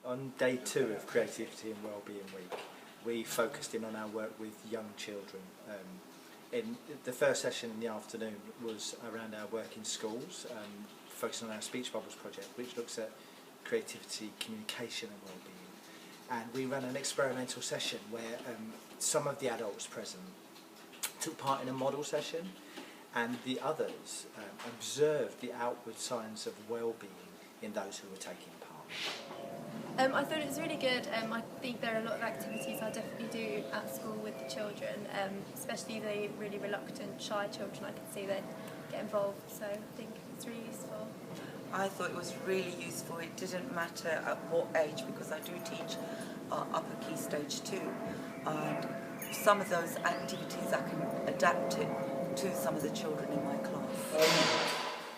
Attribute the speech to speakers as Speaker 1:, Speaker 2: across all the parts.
Speaker 1: On day 2 of Creativity and Wellbeing Week, we focused in on our work with young children. In the first session in the afternoon was around our work in schools, focusing on our Speech Bubbles project, which looks at creativity, communication and wellbeing. And we ran an experimental session where some of the adults present took part in a model session, and the others observed the outward signs of well-being in those who were taking part.
Speaker 2: I thought it was really good. I think there are a lot of activities I definitely do at school with the children, especially the really reluctant, shy children. I can see they get involved, so I think it's really useful.
Speaker 3: I thought it was really useful. It didn't matter at what age, because I do teach upper key stage 2, and some of those activities I can adapt it to some of the children in my class.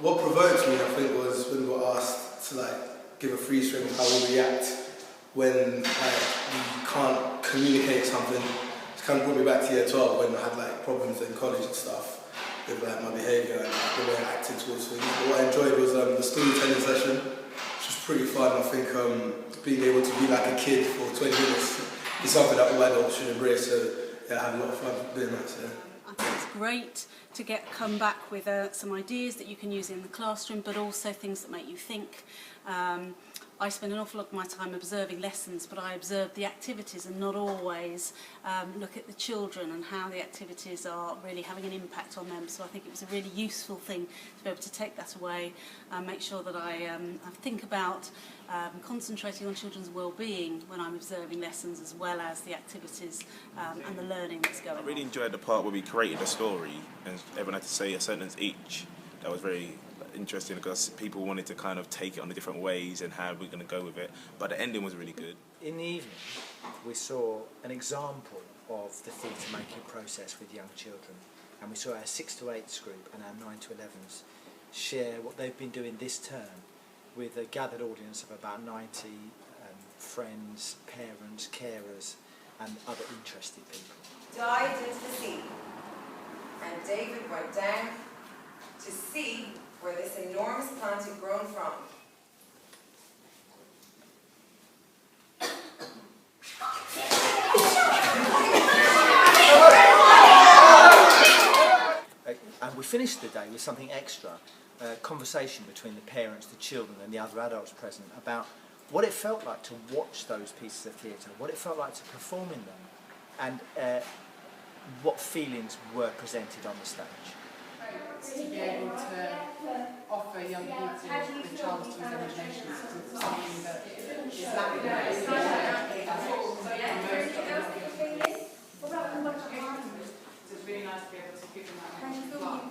Speaker 4: What provoked me, I think, was when we were asked to give a freeze frame of how we react when we can't communicate something. It's kind of brought me back to year 12 when I had problems in college and stuff with my behaviour and the way I acted towards things. But what I enjoyed was the storytelling session, which was pretty fun. I think being able to be like a kid for 20 minutes is something that all adults should embrace. So yeah, I had a lot of fun doing that. So.
Speaker 5: I think it's great to come back with some ideas that you can use in the classroom, but also things that make you think. I spend an awful lot of my time observing lessons, but I observe the activities and not always look at the children and how the activities are really having an impact on them. So I think it was a really useful thing to be able to take that away and make sure that I think about concentrating on children's well-being when I'm observing lessons, as well as the activities and the learning that's going on.
Speaker 6: I really enjoyed the part where we created a story and everyone had to say a sentence each. That was very interesting because people wanted to kind of take it on the different ways and how we're going to go with it, but the ending was really good.
Speaker 1: In the evening we saw an example of the theatre making process with young children, and we saw our 6 to 8s group and our 9 to 11s share what they've been doing this term with a gathered audience of about 90 friends, parents, carers and other interested people.
Speaker 7: Dived into the sea, and David went down to see where this enormous plant had grown from.
Speaker 1: And we finished the day with something extra, a conversation between the parents, the children and the other adults present about what it felt like to watch those pieces of theatre, what it felt like to perform in them, and what feelings were presented on the stage.
Speaker 8: To be able to offer young people the chance to use their imaginations to something that is lacking. So it's really nice to be able to give them that.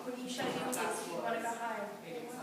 Speaker 2: When you show the audience, you want to go home.